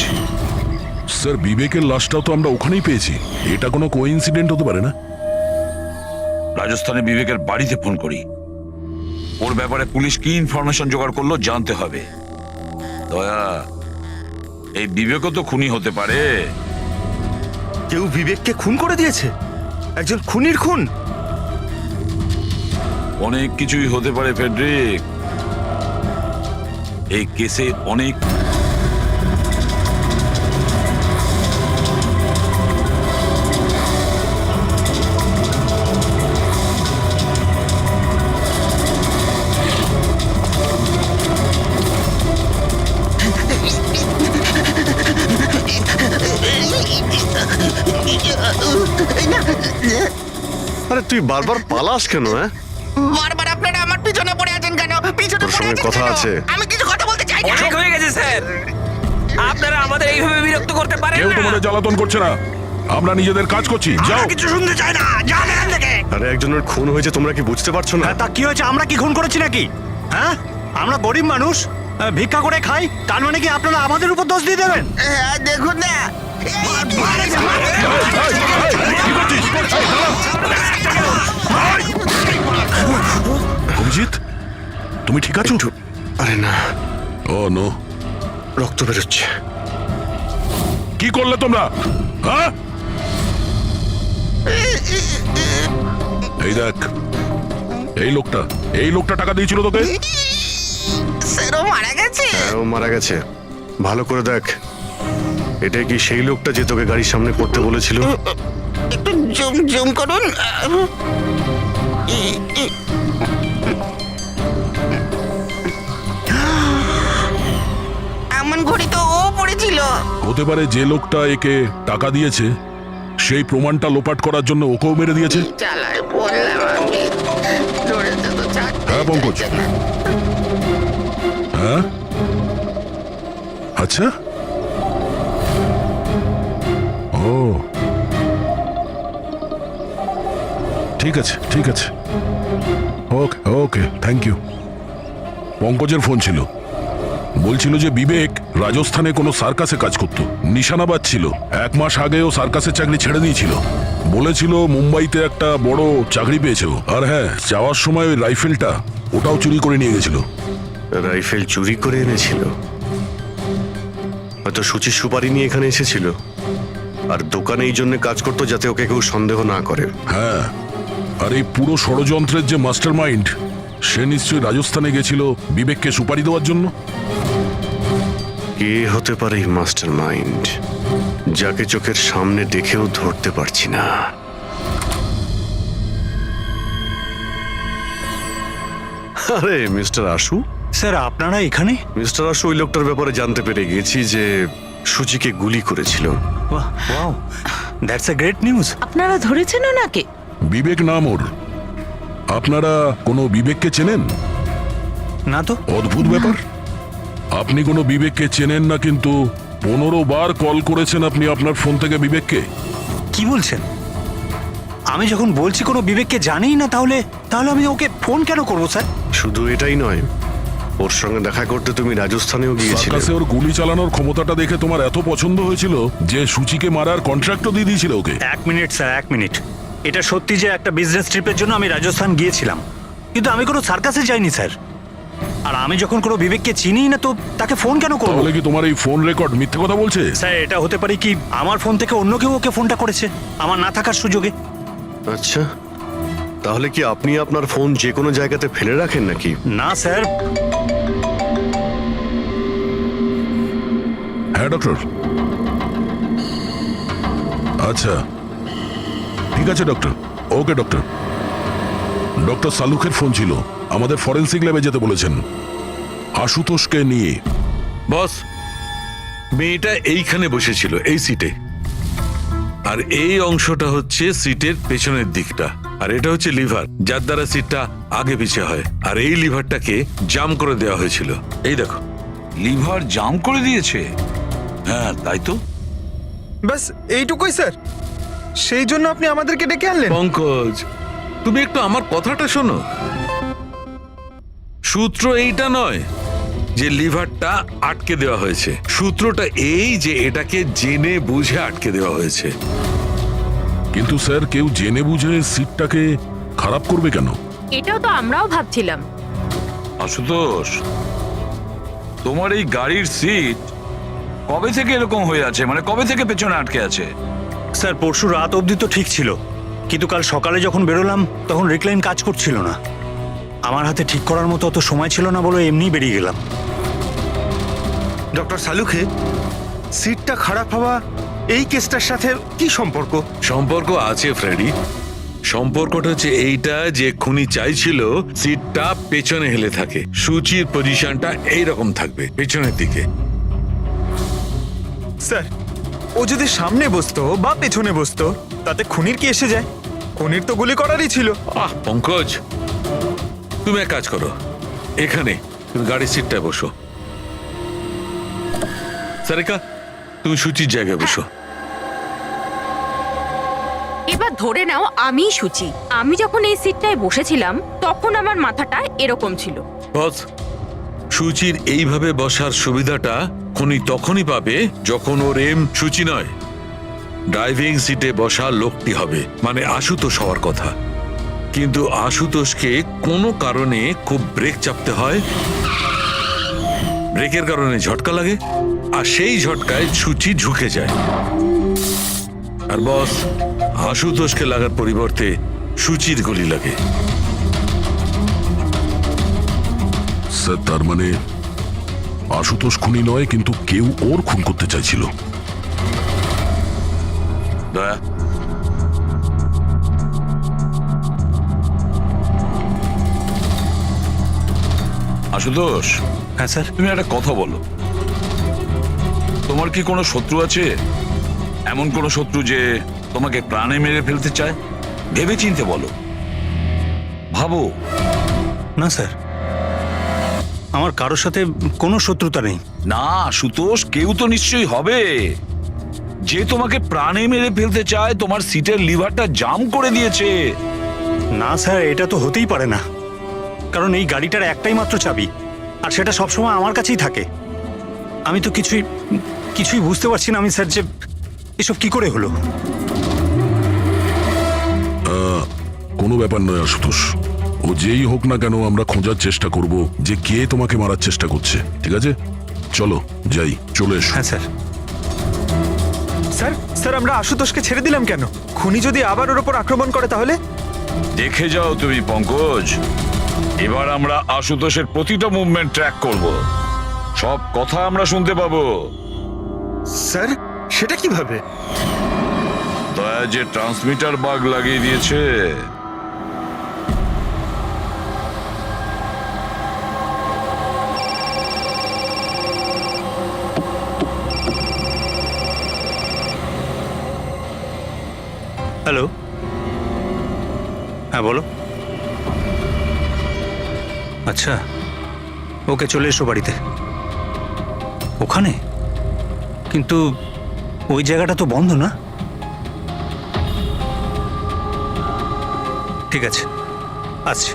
স্যার বিবেকের লাশটাও তো আমরা ওখানেই পেয়েছি, এটা কোনো কোইন্সিডেন্ট হতে পারে না? রাজস্থানে বিবেকের বাড়িতে ফোন করি, ওর ব্যাপারে পুলিশ কি ইনফরমেশন জোগাড় করলো জানতে হবে। দয়া, এই বিবেকও তো খুনি হতে পারে। কেউ বিবেককে খুন করে দিয়েছে, একজন খুনির খুন। অনেক কিছুই হতে পারে ফেডরিক, এই কেসে অনেক। আরে তুই বারবার পালাস কেন? হ্যাঁ, বারবার আপনারা আমার পিছনে পড়ে আছেন কেন? পিছনে তোর পড়ে সঙ্গে আছেন কথা কেন? আছে। আমি কিছু কথা বলতে চাই না। অনেক হয়ে গেছে স্যার, আপনারা আমাদের এইভাবে বিরক্ত করতে পারেন কেউ না। তোমাদের জ্বালাতন করছে না, আমরা নিজেদের কাজ করছি। যাও। কিছু শুনতে চাই না, যান এখান থেকে। আরে একজনের খুন হয়েছে, তোমরা কি বুঝতে পারছো না? তা কি হয়েছে? আমরা কি খুন করেছি নাকি? হ্যাঁ, আমরা গরিব মানুষ, ভিক্ষা করে খাই, তার মানে কি আপনারা আমাদের উপর দোষ দিয়ে দেবেন? হ্যাঁ, দেখুন না। অভিজিৎ, তুমি ঠিক আছো? আরে না, ও নো, রক্ত বেরোচ্ছে। কি করলে তোমরা? হ্যাঁ, এই দেখ, এই লোকটা টাকা দিয়েছিল তোকে। সেরো মারা গেছে। হ্যাঁ, ও মারা গেছে। ভালো করে দেখ, এটা কি সেই লোকটা যে তোকে গাড়ির সামনে পড়তে বলেছিল? একটু জুম জুম করুন। এমন ঘড়ি তো ও পড়েছিল। হতে পারে যে লোকটা একে টাকা দিয়েছে সেই প্রমাণটা লোপাট করার জন্য ওকেও মেরে দিয়েছে। চালায় বললাম আমি, ধরেছে তো ছাড়তে হ্যাঁ পঙ্কজ, চাইছে না। হ্যাঁ আচ্ছা, ও ঠিক আছে ঠিক আছে, ওকে ওকে, থ্যাংক ইউ। পঙ্কজের ফোন ছিল, বলছিল যে বিবেক রাজস্থানে কোনো সার্কাসে কাজ করত, নিশানাবাদ ছিল। 1 মাস আগেও সার্কাসের চাকরি ছেড়ে দিয়েছিল, বলেছিল মুম্বাইতে একটা বড় চাকরি পেয়েছে ও। আর হ্যাঁ, যাওয়ার সময় ওই রাইফেলটা ওটাও চুরি করে নিয়ে গেছিল। রাইফেল চুরি করে এনেছিল? হয়তো সুচির সুপারি নিয়ে এখানে এসেছিল, আর দোকানে এই জন্য কাজ করতো যাতে ওকে কেউ সন্দেহ না করে। হ্যাঁ, আর এই পুরো ষড়যন্ত্রের যে মাস্টার মাইন্ড, সে নিশ্চয়ই রাজস্থানে গেছিল বিবেককে সুপারি দেওয়ার জন্য। কে হতে পারে এই মাস্টার মাইন্ড, যাকে চোখের সামনে দেখেও ধরতে পারছি না? আরে মিস্টার আশু। স্যার, আপনারা এখানে? মিস্টার আশু, ওই লোকটার ব্যাপারে জানতে পেরে গেছি যে সুচিকে গুলি করেছিল। Wow, that's a great news. আপনারা ধরেছেন ওনাকে? বিবেক নাম ওর। আপনারা কোনো বিবেককে চেনেন? না তো। অদ্ভুত ব্যাপার, আপনি কোনো বিবেককে চেনেন না, কিন্তু 15 বার কল করেছেন আপনি আপনার ফোন থেকে বিবেককে। কি বলছেন? আমি যখন বলছি কোনো বিবেককে জানিই না, তাহলে তাহলে আমি ওকে ফোন কেন করবো স্যার? শুধু এটাই নয়, ওর সঙ্গে দেখা করতে তুমি রাজস্থানেও গিয়েছিলে। সার্কাসে ওর গুলি চালানোর ক্ষমতাটা দেখে তোমার এত পছন্দ হয়েছিল যে সূচিকে মারার কন্ট্রাক্টও দিয়ে দিয়েছিল ওকে। 1 মিনিট স্যার, 1 মিনিট। এটা সত্যি যে একটা বিজনেস ট্রিপের জন্য আমি রাজস্থান গিয়েছিলাম, কিন্তু আমি কোনো সার্কাসে যাইনি স্যার। আর আমি যখন কোনো বিবেককে চিনি না, তো তাকে ফোন কেন করবো? তাহলে কি তোমার এই ফোন রেকর্ড মিথ্যে কথা বলছে? স্যার, এটা হতে পারে কি আমার ফোন থেকে অন্য কেউ ওকে ফোনটা করেছে আমার না থাকার সুযোগে। আচ্ছা, তাহলে কি আপনি আপনার ফোন যে কোনো জায়গাতে ফেলে রাখেন নাকি? না স্যার। হ্যাঁ ডক্টর। আচ্ছা ঠিক আছে ডক্টর। ওকে ডক্টর। ডক্টর সালুখের ফোন ছিল, আমাদের ফরেন্সিক ল্যাবে যেতে বলেছেন আশুতোষকে নিয়ে। বস, মেয়েটা এইখানে বসেছিল এই সিটে, আর এই অংশটা হচ্ছে সিটের পেছনের দিকটা, আর এটা হচ্ছে লিভার যার দ্বারা সিটটা আগে পিছে হয়, আর এই লিভারটাকে জাম করে দেওয়া হয়েছিল। এই দেখো। লিভার জাম করে দিয়েছে? হ্যাঁ তাই তো। ব্যাস এইটুকুই স্যার, সেই জন্য আপনি আমাদেরকে ডেকে আনলেন? পঙ্কজ, তুমি একটু আমার কথাটা শোনো। সূত্র এইটা নয় যে লিভারটা আটকে দেওয়া হয়েছে, সূত্রটা এই যে এটাকে জেনে বুঝে আটকে দেওয়া হয়েছে। কিন্তু স্যার কেউ জেনে বুঝে সিটটাকে খারাপ করবে কেন? এটাও তো আমরাও ভাবছিলাম। আশুতোষ, তোমার এই গাড়ির সিট কবে থেকে এরকম হয়ে আছে? মানে কবে থেকে পেছনে আটকে আছে? স্যার, পরশু রাত অবধি তো ঠিক ছিল, কিন্তু কাল সকালে যখন বেরোলাম তখন রিক্লাইন কাজ করছিল না। আমার হাতে ঠিক করার মতো অত সময় ছিল না বলে এমনি বেরিয়ে গেলাম। ডক্টর সালুখে, সিটটা খারাপ হওয়া এই কেসটার সাথে কি সম্পর্ক? সম্পর্ক আছে ফ্রেডি। সম্পর্কটা হচ্ছে এইটা যে খুনি চাইছিল সিটটা পেছনে হেলে থাকে, সূচির পজিশনটা এইরকম থাকবে পেছনের দিকে। স্যার, ও যদি সামনে বসতো বা পেছনে বসতো তাতে খুনির কি এসে যায়? খুনির তো গুলি করারই ছিল। পঙ্কজ, তুমি এক কাজ করো, এখানে তুমি গাড়ির সিটটায় বসো। সারিকা, তুমি সূচির জায়গায় বসো। এবার ধরে নাও আমি সুচি। আমি যখন এই সিটটায় বসেছিলাম তখন আমার মাথাটা এরকম ছিল। বস, সূচির এইভাবে বসার সুবিধাটা খুনি তখনই পাবে যখন ওর এম সূচি নয়, ড্রাইভিং সিটে বসা লোকটি হবে, মানে আশুতোষ হওয়ার কথা। কিন্তু আশুতোষকে কোনো কারণে খুব ব্রেক চাপতে হয়, ব্রেকের কারণে ঝটকা লাগে, আর সেই ঝটকায় সূচি ঝুঁকে যায়। আর বস, আশুতোষকে লাগার পরিবর্তে সূচির গুলি লাগে। স্যার তার মানে আশুতোষ খুনি নয়, কিন্তু কেউ ওর খুন করতে চাইছিল। দয়া, আশুতোষ। হ্যাঁ স্যার। তুমি একটা কথা বলো, তোমার কি কোনো শত্রু আছে? এমন কোনো শত্রু যে তোমাকে প্রাণে মেরে ফেলতে চায়? ভেবে চিনতে বলো, ভাবো। না স্যার, আমার কারোর সাথে কোনো শত্রুতা নেই। না আশুতোষ, কেউ তো নিশ্চয়ই হবে যে তোমাকে প্রাণে মেরে ফেলতে চায়, তোমার সিটের লিভারটা জাম করে দিয়েছে। না স্যার, এটা তো হতেই পারে না, কারণ এই গাড়িটার একটাই মাত্র চাবি, আর সেটা সবসময় আমার কাছেই থাকে। আমি তো কিছুই বুঝতে পারছি না আমি স্যার, যে এসব কি করে হলো। কোনো ব্যাপার নয় আশুতোষ, ও যেই হোক না কেন আমরা খোঁজার চেষ্টা করব যে কে তোমাকে মারার চেষ্টা করছে। ঠিক আছে, চলো যাই, চলে এসো। হ্যাঁ স্যার। স্যার স্যার, আমরা আশুতোষকে ছেড়ে দিলাম কেন? খুনি যদি আবার ওর ওপর আক্রমণ করে তাহলে? দেখে যাও তুমি পঙ্কজ, এবার আমরা আশুতোষের প্রতিটা মুভমেন্ট ট্র্যাক করব, সব কথা আমরা শুনতে পাবো। স্যার, সেটা কিভাবে? দয়া যে ট্রান্সমিটার বাগ লাগিয়ে দিয়েছে। হ্যালো, হ্যাঁ বলো। আচ্ছা, ওকে চলে এসো বাড়িতে। ওখানে? কিন্তু ওই জায়গাটা তো বন্ধ না? ঠিক আছে, আসছি।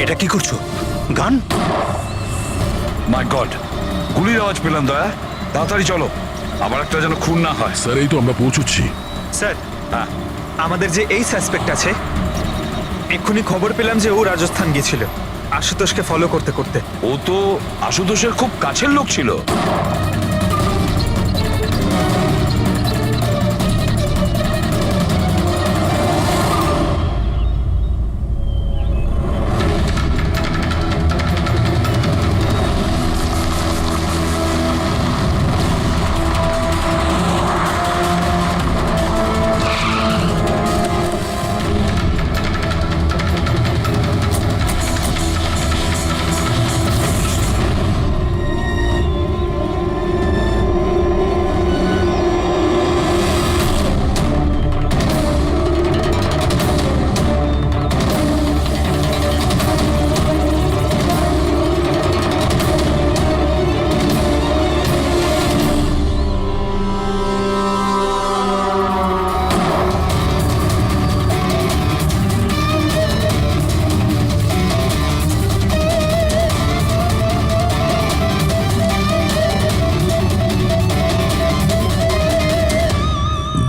এটা কি করছো? গান? মাই গড, গুলির আওয়াজ পেলাম দয়া। তাড়াতাড়ি চলো, আবার একটা যেন খুন না হয়। স্যার এই তো আমরা পৌঁছচ্ছি। স্যার, আমাদের যে এই সাসপেক্ট আছে, এক্ষুনি খবর পেলাম যে ও রাজস্থান গিয়েছিল আশুতোষকে ফলো করতে করতে। ও তো আশুতোষের খুব কাছের লোক ছিল।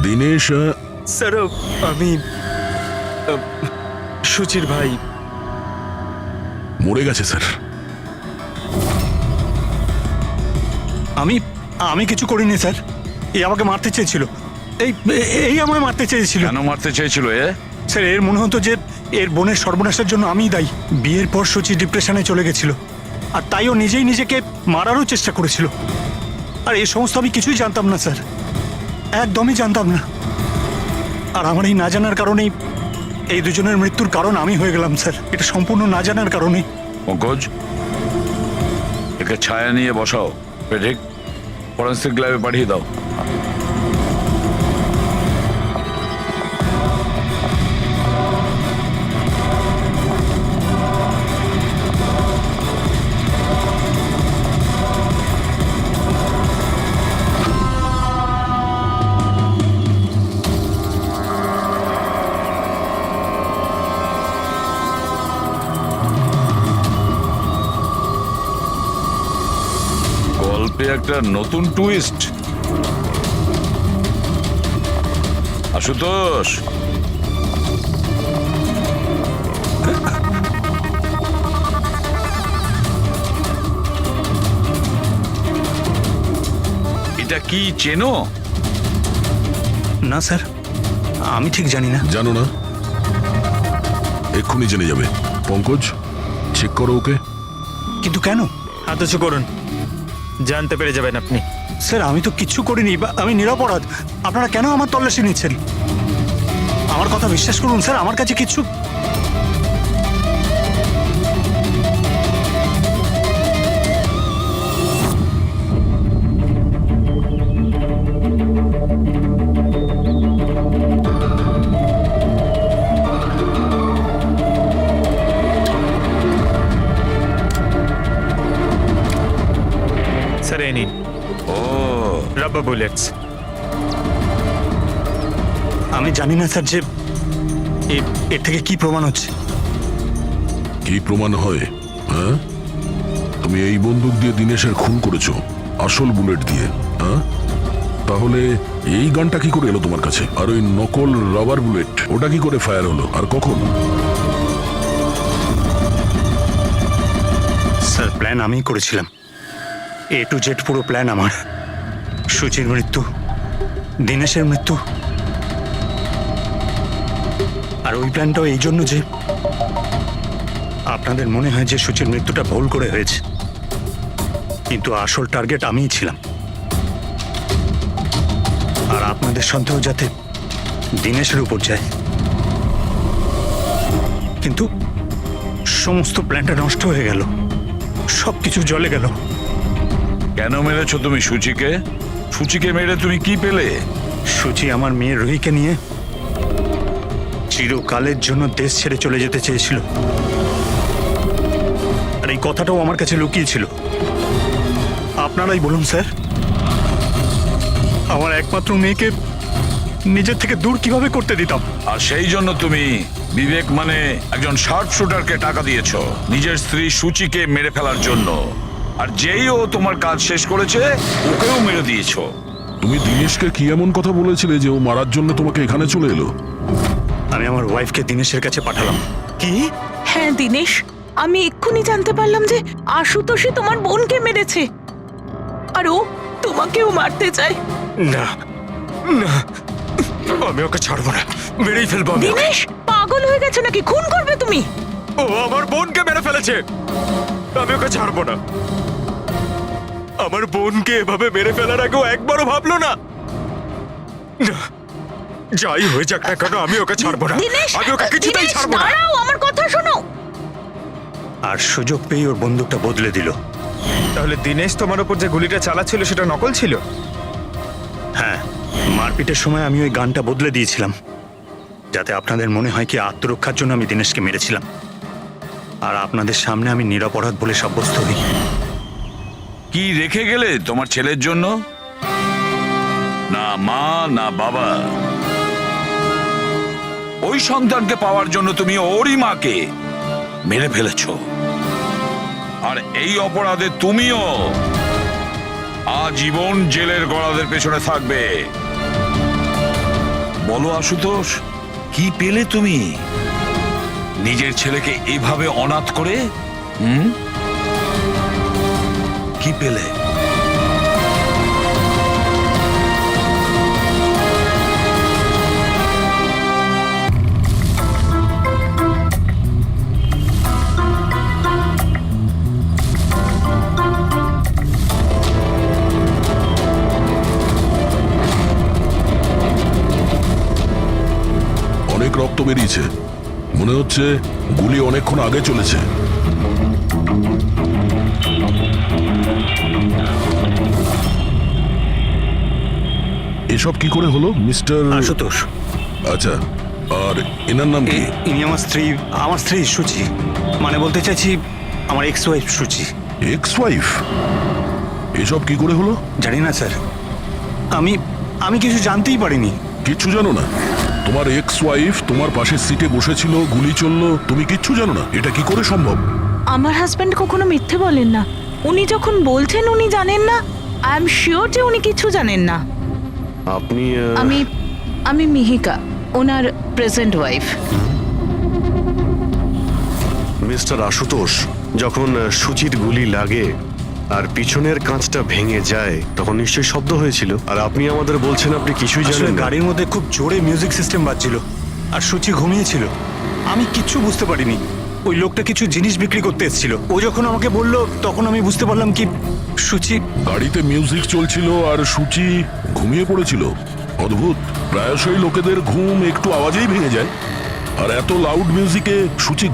দিনেশ, স্যার, আমি সুচির ভাই। মরে গেছে স্যার। আমি আমি কিছু করিনি স্যার। এ আমাকে মারতে চেয়েছিল। এই এই আমায় মারতে চেয়েছিল। কেন মারতে চেয়েছিল এ? স্যার, এর মনে হতো যে এর বোনের সর্বনাশের জন্য আমিই দায়ী। বিয়ের পর সুচি ডিপ্রেশনে চলে গেছিল, আর তাই ও নিজেই নিজেকে মারারও চেষ্টা করেছিল। আর এই সমস্ত আমি কিছুই জানতাম না স্যার, একদমই জানতাম না। আর আমার এই না জানার কারণেই এই দুজনের মৃত্যুর কারণ আমি হয়ে গেলাম স্যার। এটা সম্পূর্ণ না জানার কারণে। পঙ্কজ, একে ছায়া নিয়ে বসাও, পেডিক ফরেন্সিক ল্যাবে পাঠিয়ে দাও। গল্পে একটা নতুন টুইস্ট। আশুতোষ, এটা কি চেনো? না স্যার, আমি ঠিক জানি না। জানো না? এক্ষুনি জেনে যাবে। পঙ্কজ, চেক করো ওকে। কিন্তু কেন? হাতছু করুন, জানতে পেরে যাবেন আপনি। স্যার, আমি তো কিচ্ছু করিনি, আমি নিরপরাধ। আপনারা কেন আমার তল্লাশি নিচ্ছেন? আমার কথা বিশ্বাস করুন স্যার, আমার কাছে কিচ্ছু। স্যার, এই নিন ও রাবার বুলেটস। আমি জানি না স্যার যে এর থেকে কি প্রমাণ হচ্ছে। কি প্রমাণ হয়? হ্যাঁ, তুমি এই বন্দুক দিয়ে দিনেশের খুন করেছো, আসল বুলেট দিয়ে। হ্যাঁ, তাহলে এই গানটা কি করে এলো তোমার কাছে? আর ওই নকল রাবার বুলেট, ওটা কি করে ফায়ার হলো আর কখন? স্যার, প্ল্যান আমিই করেছিলাম। A to Z পুরো প্ল্যান আমার। সুচির মৃত্যু, দিনেশের মৃত্যু, আর ওই প্ল্যানটাও এই জন্য যে আপনাদের মনে হয় যে সূচির মৃত্যুটা ভুল করে হয়েছে, কিন্তু আসল টার্গেট আমিই ছিলাম। আর আপনাদের সন্দেহ যাতে দিনেশের উপর যায়, কিন্তু সমস্ত প্ল্যানটা নষ্ট হয়ে গেল, সবকিছু জলে গেল। কেন মেরেছো তুমি সূচিকে? সূচিকে মেরে তুমি কি পেলে? সূচি আমার মেয়ে রুহিকে নিয়ে চিরকালের জন্য দেশ ছেড়ে চলে যেতে চেয়েছিল, আর এই কথাটাও আমার কাছে লুকিয়েছিল। আপনারাই বলুন স্যার, আমার একমাত্র মেয়েকে নিজের থেকে দূর কিভাবে করতে দিতাম? আর সেই জন্য তুমি বিবেক মানে একজন শার্প শুটারকে টাকা দিয়েছো নিজের স্ত্রী সূচিকে মেরে ফেলার জন্য, আর যেই ও তোমার কাজ শেষ করেছে ওকেও মেরে দিয়েছো। তুমি দিনেশকে কি এমন কথা বলেছিলে যে ও মারার জন্য তোমাকে এখানে চলে এলো? আমি আমার ওয়াইফকে দিনেশের কাছে পাঠালাম। কি? হ্যাঁ দিনেশ, আমি এক্ষুনি জানতে পারলাম যে আশুতোষই তোমার বোনকে মেরেছে, আর ও তোমাকেও মারতে চায়। না না, আমি ওকে ছাড়বো না, মেরেই ফেলবো আমি ওকে। দিনেশ, পাগল হয়ে গেছো নাকি? খুন করবে তুমি? ও আমার বোনকে মেরে ফেলেছে, আমি ওকে ছাড়বো না। আমার বোনকে এভাবে মেরে ফেলার আগেও একবারও ভাবলো না। না, যাই হয়ে যাক না কেন আমি ওকে ছাড়বো না, দিনেশ, আমি ওকে কিছুতেই দিনেশ, ছাড়বো না। দাঁড়াও, আমার কথা শোনো। আর সুযোগ পেয়ে ওর বন্দুকটা বদলে দিল। তাহলে দিনেশ তোমার উপর যে গুলিটা চালাচ্ছিল সেটা নকল ছিল? হ্যাঁ, মারপিটের সময় আমি ওই গানটা বদলে দিয়েছিলাম, যাতে আপনাদের মনে হয় কি আত্মরক্ষার জন্য আমি দিনেশকে মেরেছিলাম, আর আপনাদের সামনে আমি নিরপরাধ বলে সাব্যস্ত হই। কি রেখে গেলে তোমার ছেলের জন্য? না মা না বাবা। ওই সন্তানকে পাওয়ার জন্য তুমি ওরই মাকে মেরে ফেলেছো, আর এই অপরাধে তুমিও আজীবন জেলের গড়াদের পেছনে থাকবে। বলো আশুতোষ, কি পেলে তুমি নিজের ছেলেকে এইভাবে অনাথ করে? কি পেলে? অনেক রক্ত বেরিয়েছে, মনে হচ্ছে গুলি অনেকক্ষণ আগে চলেছে। এসব কি করে হলো মিস্টার আশুতোষ, আচ্ছা, আর এনার নাম কি? ইনি আমার স্ত্রী সুচি, মানে বলতে চাইছি আমার ex wife Suchi. Ex wife? এসব কি করে হলো? জানি না স্যার, আমি কিছু জানতেই পারিনি। কিচ্ছু জানো না? তোমার এক্স ওয়াইফ তোমার পাশের সিটে বসেছিল, গুলি চললো, তুমি কিচ্ছু জানো না? এটা কি করে সম্ভব? আমার হাজবেন্ড কখনো মিথ্যে বলেন না। উনি যখন বলছেন উনি জানেন না, আই এম শিওর যে উনি কিছু জানেন না। আপনি আমি মিহিকা, ওনার প্রেজেন্ট ওয়াইফ। মিস্টার আশুতোষ, যখন সুচির গুলি লাগে আর পিছনের কাঁচটা ভেঙে যায় তখন নিশ্চয়ই শব্দ হয়েছিল, আর আপনি আমাদের বলছেন আপনি কিছুই আসলে জানেন না। গাড়ির মধ্যে খুব জোরে মিউজিক সিস্টেম বাজছিল, আর সুচি ঘুমিয়েছিল। আমি কিচ্ছু বুঝতে পারিনি। ওই লোকটা কিছু জিনিস বিক্রি করতে এসেছিল, ও যখন আমাকে বললো তখন আমি বুঝতে পারলাম কি সুচি। গাড়িতে মিউজিক চলছিল আর সূচি ঘুমিয়ে পড়েছিল। অদ্ভুত, প্রায়শই লোকেদের ঘুম একটু আওয়াজেই ভেঙে যায়, আর এত লাউড মিউজিকে সূচি